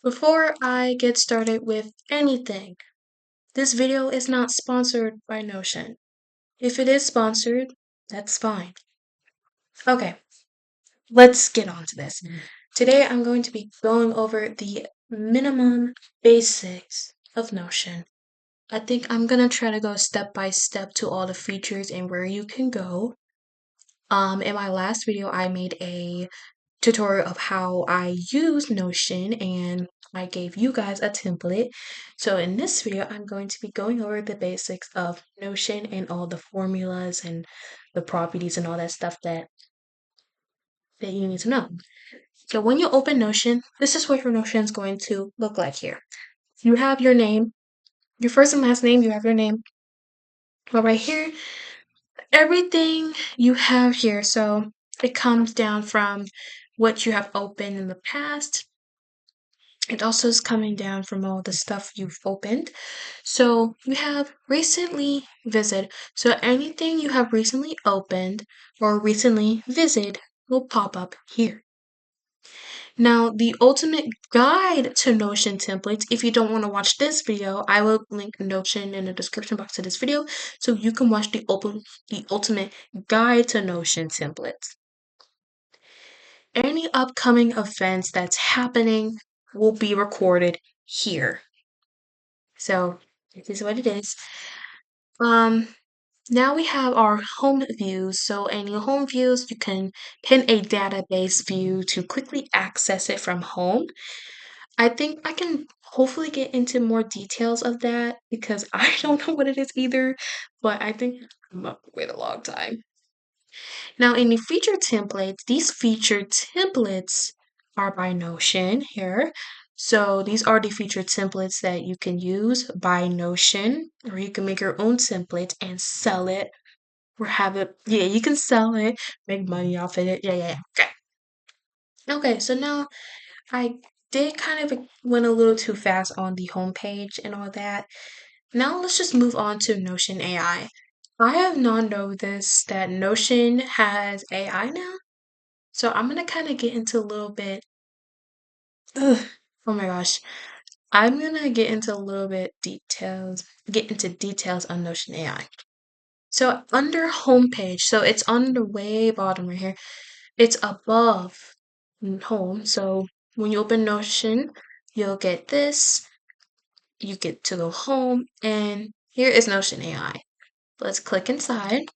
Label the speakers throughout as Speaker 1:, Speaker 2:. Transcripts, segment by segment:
Speaker 1: Before I get started with anything, this video is not sponsored by Notion. If it is sponsored, that's fine. Okay, let's get on to this. Today I'm going to be going over the minimum basics of Notion. I think I'm gonna try to go step by step to all the features and where you can go. In my last video, I made a tutorial of how I use Notion and I gave you guys a template. So in this video, I'm going to be going over the basics of Notion and all the formulas and the properties and all that stuff that you need to know. So when you open Notion, this is what your Notion is going to look like here. You have your name, your first and last name, you have your name. But right here, everything you have here. So it comes down from what you have opened in the past. It also is coming down from all the stuff you've opened. So you have recently visited. So anything you have recently opened or recently visited will pop up here. Now, the ultimate guide to Notion templates, if you don't want to watch this video, I will link Notion in the description box of this video so you can watch the ultimate guide to Notion templates. Any upcoming events that's happening will be recorded here. So this is what it is. Now we have our home views. So in your home views, you can pin a database view to quickly access it from home. I think I can hopefully get into more details of that because I don't know what it is either, but I think I'm up to wait a long time. Now in the feature templates, these feature templates are by Notion here. So these are the feature templates that you can use by Notion, or you can make your own template and sell it or have it. Yeah, you can sell it, make money off of it. Yeah. Okay. Okay, so now I did kind of went a little too fast on the homepage and all that. Now let's just move on to Notion AI. I have not noticed that Notion has AI now. So I'm gonna kind of get into a little bit. Ugh, oh my gosh. I'm gonna get into a little bit get into details on Notion AI. So under homepage, so it's on the way bottom right here. It's above home. So when you open Notion, you'll get this. You get to the home, and here is Notion AI. Let's click inside.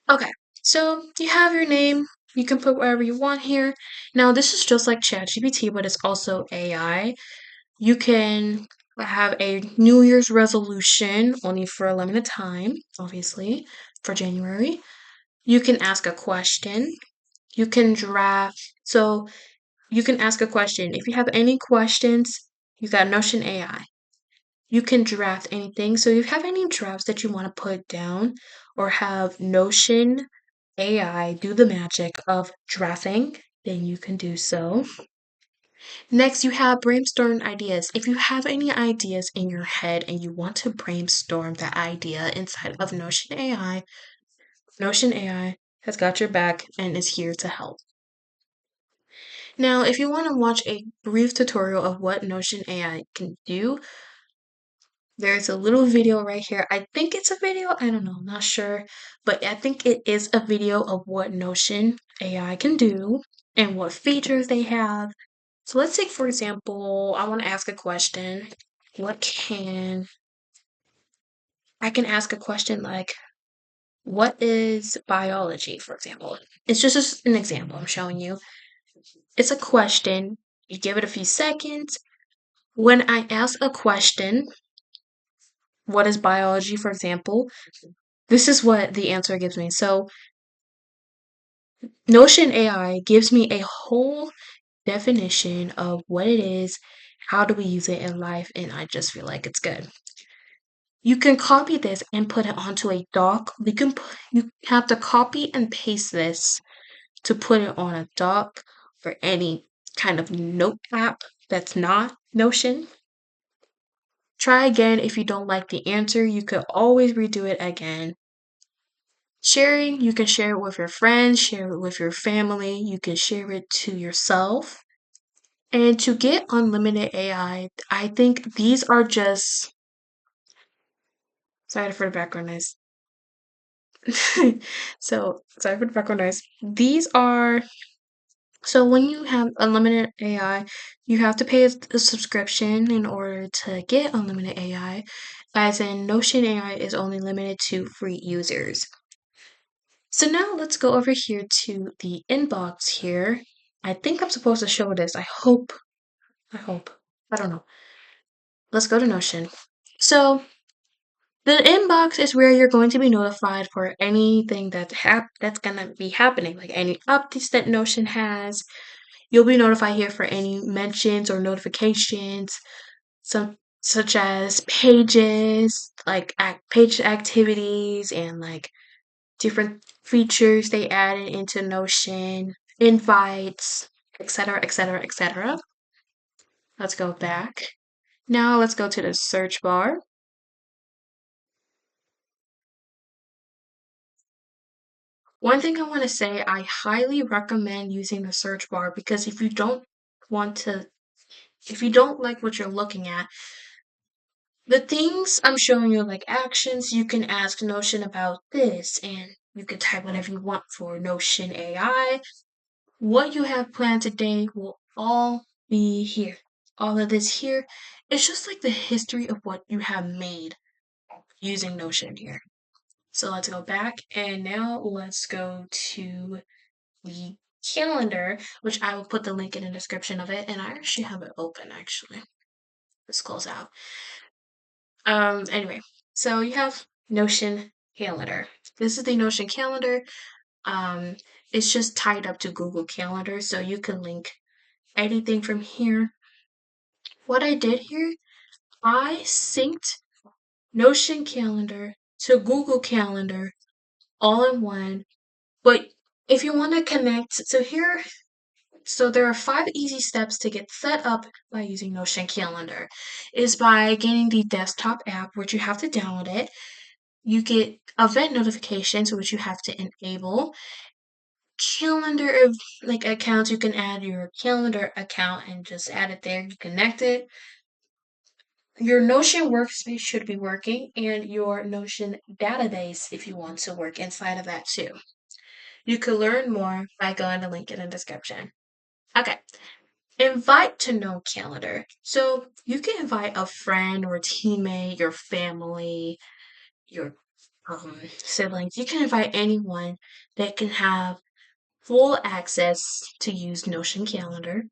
Speaker 1: Okay, so you have your name. You can put whatever you want here. Now, this is just like ChatGPT, but it's also AI. You can have a New Year's resolution only for a limited time, obviously, for January. You can ask a question. You can draft. So you can ask a question. If you have any questions, you got Notion AI. You can draft anything. So if you have any drafts that you want to put down or have Notion AI do the magic of drafting, then you can do so. Next, you have brainstorm ideas. If you have any ideas in your head and you want to brainstorm that idea inside of Notion AI has got your back and is here to help. Now, if you want to watch a brief tutorial of what Notion AI can do, there's a little video right here. I think it's a video. I don't know. I'm not sure. But I think it is a video of what Notion AI can do and what features they have. So let's take, for example, I want to ask a question. I can ask a question like, what is biology, for example? It's just an example I'm showing you. It's a question. You give it a few seconds. When I ask a question, what is biology, for example? This is what the answer gives me. So Notion AI gives me a whole definition of what it is, how do we use it in life, and I just feel like it's good. You can copy this and put it onto a doc. You have to copy and paste this to put it on a doc or any kind of note app that's not Notion. Try again if you don't like the answer. You could always redo it again. Sharing, you can share it with your friends, share it with your family, you can share it to yourself. And to get unlimited I think these are just, sorry for the background noise. So, sorry for the background noise. These are, so when you have unlimited AI, you have to pay a subscription in order to get unlimited AI, as in Notion AI is only limited to free users. So now let's go over here to the inbox here. I think I'm supposed to show this. I hope. I don't know. Let's go to Notion. So the inbox is where you're going to be notified for anything that's gonna be happening, like any updates that Notion has. You'll be notified here for any mentions or notifications, some such as pages, like page activities, and like different features they added into Notion, invites, etc., etc., etc. Let's go back. Now let's go to the search bar. One thing I want to say, I highly recommend using the search bar because want to, if you don't like what you're looking at, the things I'm showing you, like actions, you can ask Notion about this and you can type whatever you want for Notion AI. What you have planned today will all be here. All of this here. It's just like the history of what you have made using Notion here. So let's go back and now let's go to the calendar, which I will put the link in the description of it. And I actually have it open actually. Let's close out. Anyway, so you have Notion calendar. This is the Notion calendar. Um, it's just tied up to Google Calendar, so you can link anything from here. What I did here, I synced Notion calendar to Google Calendar all in one. But if you want to connect, so there are 5 easy steps to get set up by using Notion Calendar. Is by getting the desktop app, which you have to download it. You get event notifications, which you have to enable. Calendar of like accounts, you can add your calendar account and just add it there. You connect it. Your Notion workspace should be working, and your Notion database if you want to work inside of that too. You can learn more by going to the link in the description. Okay. Invite to know calendar. So you can invite a friend or a teammate, your family, your siblings. You can invite anyone that can have full access to use Notion Calendar.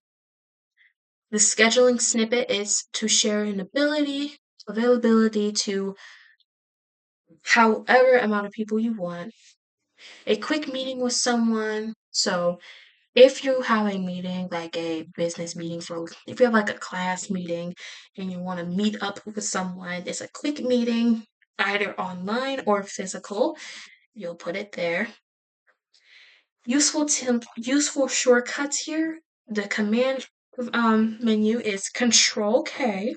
Speaker 1: The scheduling snippet is to share an availability to however amount of people you want. A quick meeting with someone. So if you have a meeting, like a business meeting, for if you have like a class meeting and you want to meet up with someone, it's a quick meeting, either online or physical. You'll put it there. Useful shortcuts here. The command menu is Control K.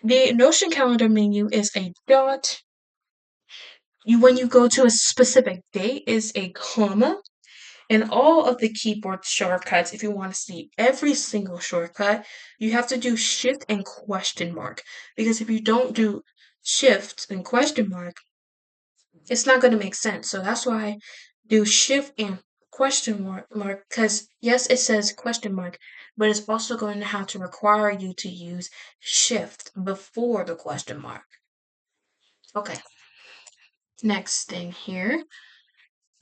Speaker 1: The Notion calendar menu is a dot. When you go to a specific date is a comma. And all of the keyboard shortcuts, if you want to see every single shortcut, you have to do shift and question mark. Because if you don't do shift and question mark, it's not going to make sense. So that's why I do shift and question mark, because yes, it says question mark, but it's also going to have to require you to use shift before the question mark. Okay, next thing here.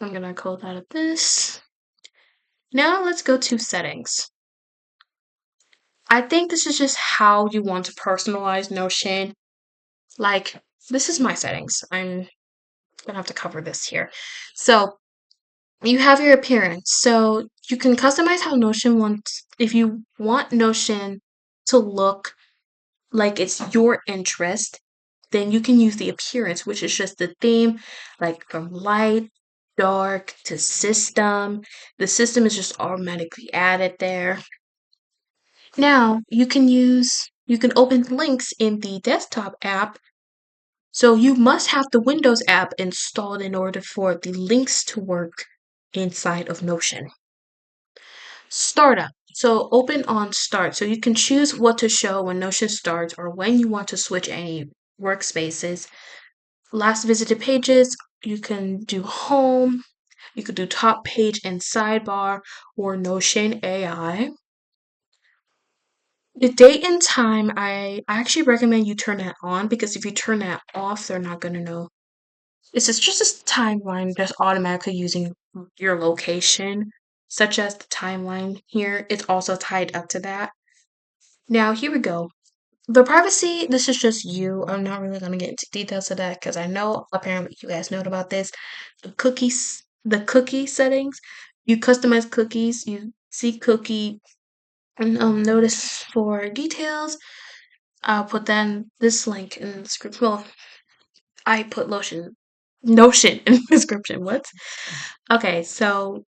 Speaker 1: I'm going to close out of this. Now let's go to settings. I think this is just how you want to personalize Notion. Like, this is my settings. I'm gonna have to cover this here. So, you have your appearance. So, you can customize how Notion wants, if you want Notion to look like it's your interest, then you can use the appearance, which is just the theme, like from light, dark to system. The system is just automatically added there. Now, you can open links in the desktop app So you must have the Windows app installed in order for the links to work inside of Notion. Startup. So open on start. So you can choose what to show when Notion starts or when you want to switch any workspaces. Last visited pages, you can do home, you could do top page and sidebar or Notion AI. The date and time, I actually recommend you turn that on because if you turn that off, they're not going to know. Just a timeline just automatically using your location, such as the timeline here. It's also tied up to that. Now, here we go. The privacy, this is just you. I'm not really going to get into details of that because I know apparently you guys know about this. The cookie settings, you customize cookies, you see cookie and notice for details. I'll put then this link in the description. Well, I put Notion in the description. What? Okay, so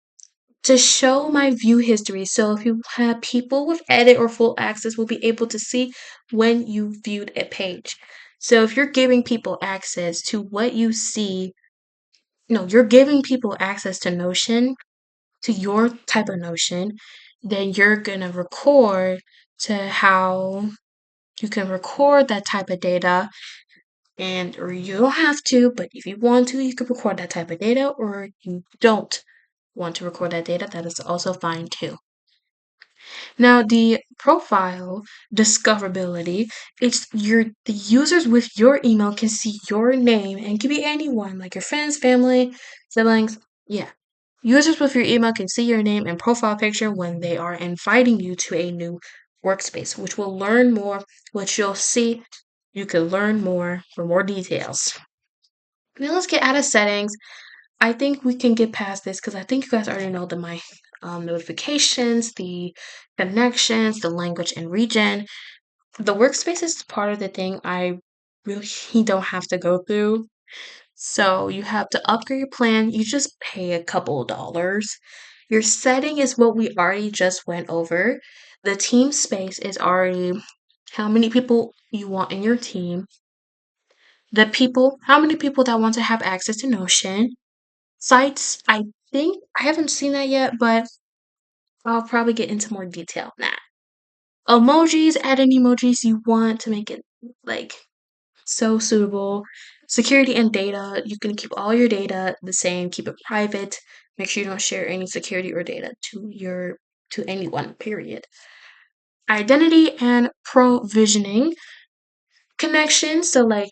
Speaker 1: to show my view history. So if you have people with edit or full access will be able to see when you viewed a page. So if you're giving people access to what you see, no, you're giving people access to Notion, to your type of Notion, then you're gonna record to how you can record that type of data and or you don't have to, but if you want to, you can record that type of data or you don't want to record that data, that is also fine too. Now, the profile discoverability, it's the users with your email can see your name and it can be anyone, like your friends, family, siblings. Yeah. Users with your email can see your name and profile picture when they are inviting you to a new workspace, which you'll see you can learn more for more details. Now let's get out of settings. I think we can get past this because I think you guys already know my notifications, the connections, the language and region. The workspace is part of the thing I really don't have to go through. So you have to upgrade your plan. You just pay a couple of dollars. Your setting is what we already just went over. The team space is already how many people you want in your team. How many people that want to have access to Notion. Sites, I think I haven't seen that yet, but I'll probably get into more detail on that. Emojis, add any emojis you want to make it like so suitable. Security and data, you can keep all your data the same, keep it private. Make sure you don't share any security or data to anyone, period. Identity and provisioning. Connections, so like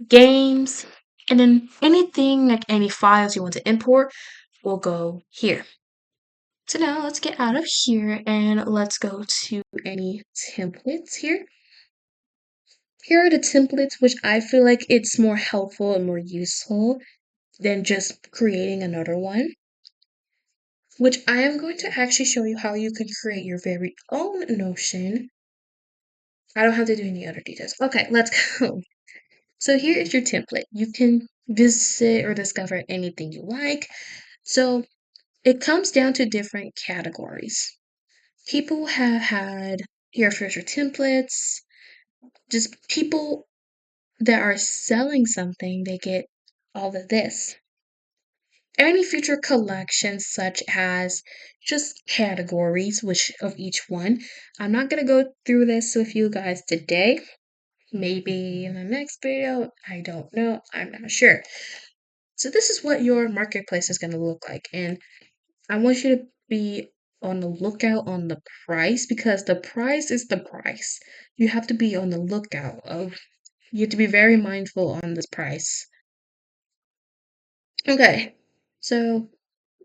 Speaker 1: games, and then anything like any files you want to import will go here. So now let's get out of here and let's go to any templates here. Here are the templates which I feel like it's more helpful and more useful than just creating another one. Which I am going to actually show you how you can create your very own Notion. I don't have to do any other details. Okay, let's go. So here is your template. You can visit or discover anything you like. So it comes down to different categories. People have had here for your templates, just people that are selling something, they get all of this. Any future collections, such as just categories, which of each one. I'm not gonna go through this with you guys today. Maybe in the next video. I don't know. I'm not sure. So this is what your marketplace is gonna look like, and I want you to be on the lookout on the price because the price is the price. You have to be on the lookout of you have to be very mindful on this price. Okay. So,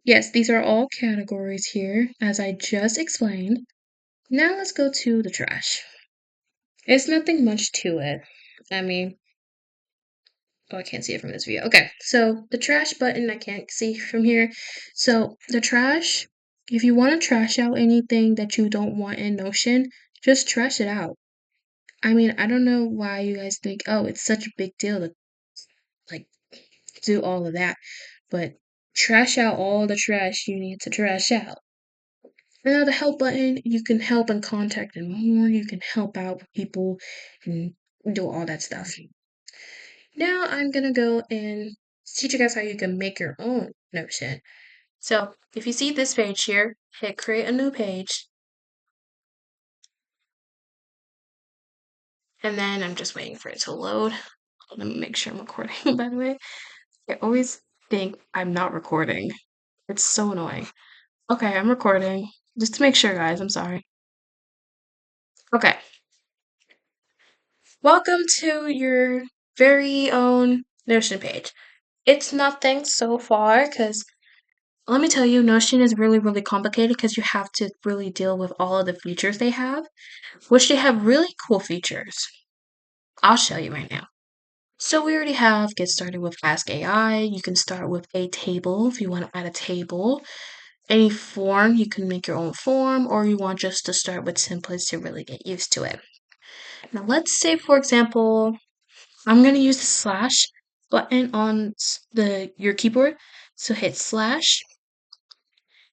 Speaker 1: yes, these are all categories here as I just explained. Now let's go to the trash. It's nothing much to it. I mean, oh, I can't see it from this view. Okay, so the trash button I can't see from here. So the trash, if you want to trash out anything that you don't want in Notion, just trash it out. I mean, I don't know why you guys think, oh, it's such a big deal to like do all of that, but trash out all the trash you need to trash out. Now the help button, you can help and contact and more. You can help out people and do all that stuff. Now I'm gonna go and teach you guys how you can make your own Notion. So if you see this page here, hit create a new page, and then I'm just waiting for it to load. Let me make sure I'm recording, by the way. I always think I'm not recording. It's so annoying. Okay, I'm recording. Just to make sure, guys, I'm sorry. Okay. Welcome to your very own Notion page. It's nothing so far because let me tell you, Notion is really, really complicated because you have to really deal with all of the features they have, which they have really cool features. I'll show you right now. So we already have get started with Ask AI. You can start with a table if you want to add a table. Any form, you can make your own form, or you want just to start with templates to really get used to it. Now let's say, for example, I'm going to use the slash button on your keyboard. So hit slash.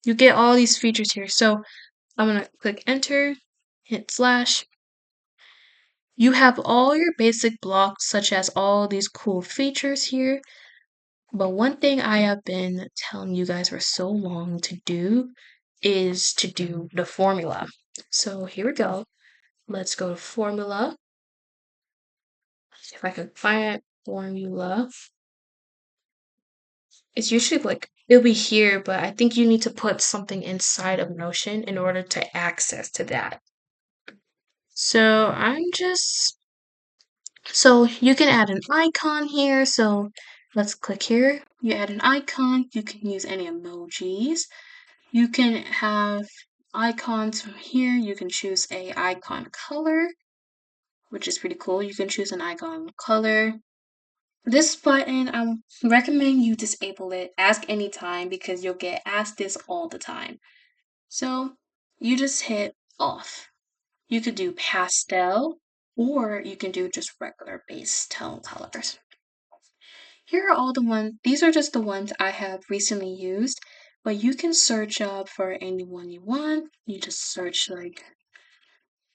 Speaker 1: You get all these features here. So I'm going to click enter, hit slash. You have all your basic blocks, such as all these cool features here. But one thing I have been telling you guys for so long to do is to do the formula. So here we go. Let's go to formula. If I can find it, formula. It's usually like, it'll be here, but I think you need to put something inside of Notion in order to access to that. So so you can add an icon here. So let's click here. You add an icon. You can use any emojis. You can have icons from here. You can choose a icon color, which is pretty cool. You can choose an icon color. This button, I recommend you disable it. Ask anytime because you'll get asked this all the time. So you just hit off. You could do pastel or you can do just regular base tone colors. Here are all the ones, these are just the ones I have recently used, but you can search up for any one you want. You just search like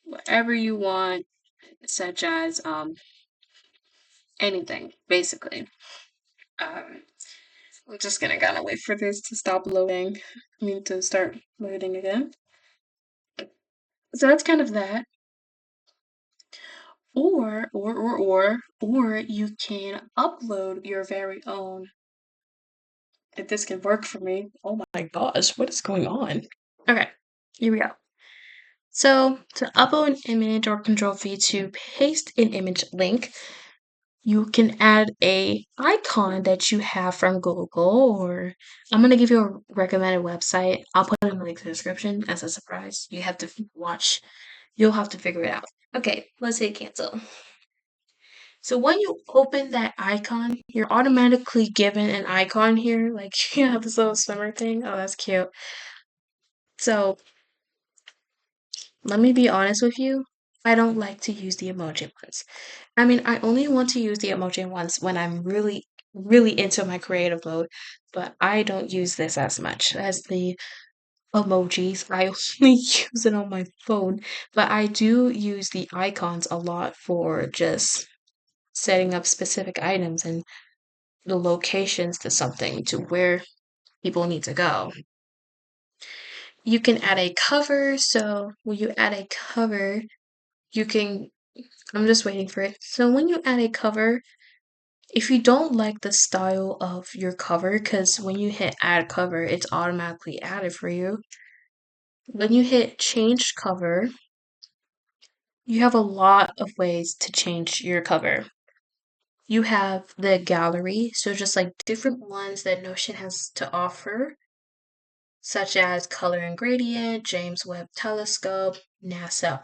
Speaker 1: whatever you want, such as anything, basically. Um, I'm just gonna gotta wait for this to stop loading. I mean, to start loading again. So that's kind of that. Or you can upload your very own. If this can work for me. Oh my gosh, what is going on? Okay, here we go. So to upload an image or Control V to paste an image link, you can add a icon that you have from Google, or I'm gonna give you a recommended website. I'll put it in the link in the description as a surprise. You have to watch. You'll have to figure it out. Okay, let's hit cancel. So when you open that icon, you're automatically given an icon here. Like you have this little swimmer thing. Oh, that's cute. So let me be honest with you. I don't like to use the emoji ones. I mean, I only want to use the emoji ones when I'm really, really into my creative mode, but I don't use this as much as the emojis. I only use it on my phone, but I do use the icons a lot for just setting up specific items and the locations to something to where people need to go. You can add a cover, so when you add a cover, you can I'm just waiting for it. So when you add a cover, if you don't like the style of your cover, because when you hit add cover, it's automatically added for you. When you hit change cover, you have a lot of ways to change your cover. You have the gallery, so just like different ones that Notion has to offer, such as Color and Gradient, James Webb Telescope, NASA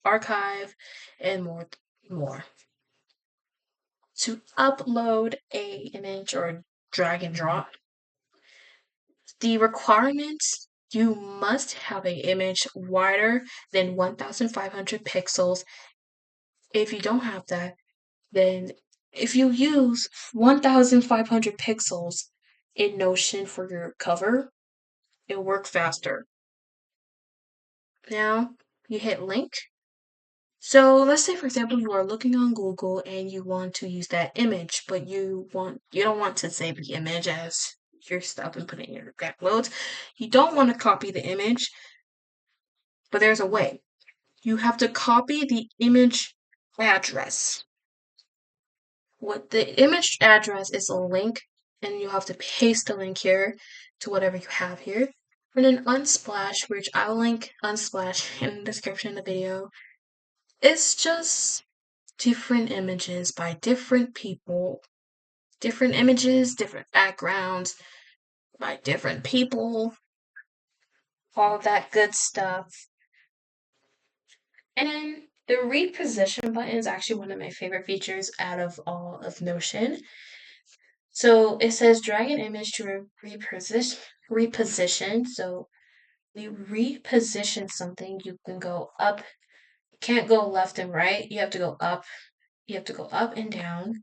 Speaker 1: Archive, and more. To upload a image or drag and drop, the requirements you must have an image wider than 1500 pixels. If you don't have that, then if you use 1500 pixels in Notion for your cover, it'll work faster. Now you hit link. So let's say, for example, you are looking on Google and you want to use that image, but you don't want to save the image as your stuff and put it in your uploads. You don't want to copy the image, but there's a way. You have to copy the image address. What the image address is a link, and you have to paste the link here to whatever you have here. And then Unsplash, which I'll link Unsplash in the description of the video, it's just different images by different people, different images, different backgrounds by different people, all that good stuff. And then the reposition button is actually one of my favorite features out of all of Notion. So it says drag an image to reposition. So you reposition something, you can go up. You can't go left and right. You have to go up. You have to go up and down.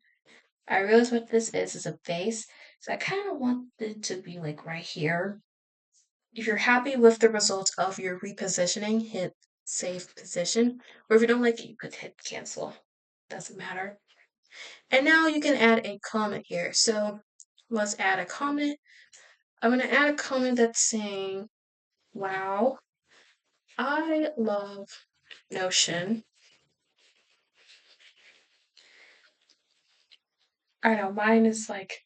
Speaker 1: I realize what this is a base. So I kind of want it to be like right here. If you're happy with the results of your repositioning, hit save position. Or if you don't like it, you could hit cancel. Doesn't matter. And now you can add a comment here. So let's add a comment. I'm going to add a comment that's saying, wow, I love Notion. I know mine is like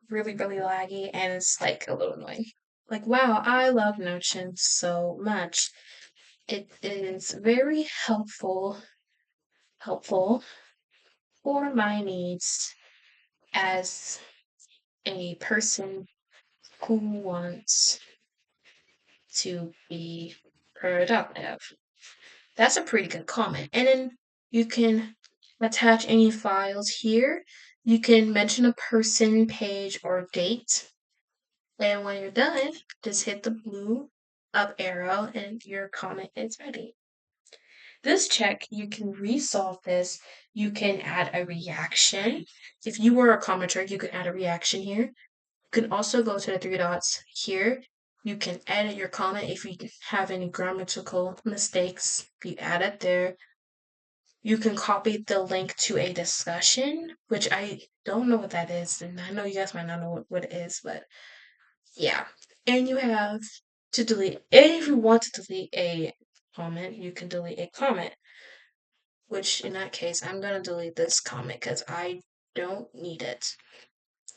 Speaker 1: really, really laggy and it's like a little annoying. Like, wow, I love Notion so much. It is very helpful for my needs as a person who wants to be productive. That's a pretty good comment. And then you can attach any files here. You can mention a person, page, or date. And when you're done, just hit the blue up arrow and your comment is ready. This check, you can resolve this. You can add a reaction. If you were a commenter, you can add a reaction here. You can also go to the three dots here. You can edit your comment if you have any grammatical mistakes. You add it there. You can copy the link to a discussion, which I don't know what that is, and I know you guys might not know what it is, but yeah. And you have to delete, and if you want to delete a comment, you can delete a comment, which in that case, I'm gonna delete this comment because I don't need it.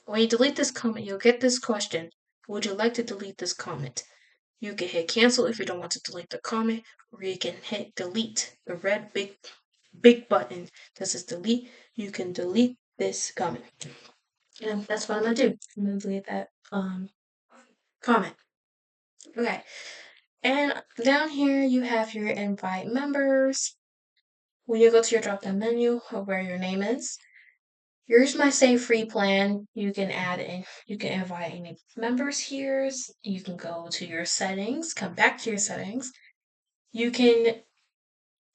Speaker 1: When you delete this comment, you'll get this question. Would you like to delete this comment? You can hit cancel if you don't want to delete the comment, or you can hit delete, the red big button that says delete. You can delete this comment. And that's what I'm gonna do. I'm gonna delete that comment. Okay. And down here you have your invite members. When you go to your drop down menu of where your name is, here's my save free plan. You can add in, you can invite any members here. You can go to your settings, come back to your settings. You can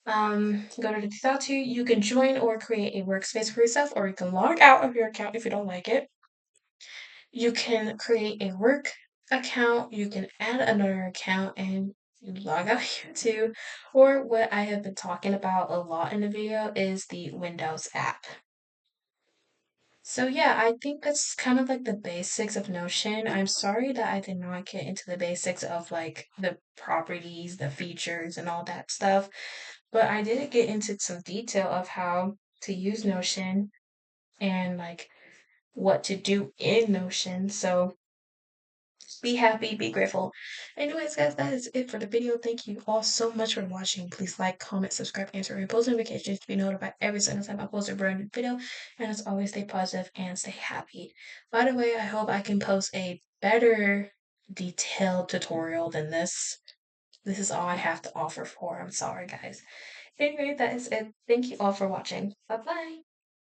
Speaker 1: go to the default here. You can join or create a workspace for yourself, or you can log out of your account if you don't like it. You can create a work account, you can add another account and you log out here too. Or what I have been talking about a lot in the video is the Windows app. So yeah, I think that's kind of like the basics of Notion. I'm sorry that I did not get into the basics of like the properties, the features, and all that stuff, but I did get into some detail of how to use Notion and like what to do in Notion. So be happy, be grateful. Anyways, guys, that is it for the video. Thank you all so much for watching. Please like, comment, subscribe, answer, and post notifications to be notified every single time I post a brand new video. And as always, stay positive and stay happy. By the way, I hope I can post a better detailed tutorial than this. This is all I have to offer for. I'm sorry, guys. Anyway, that is it. Thank you all for watching. Bye bye.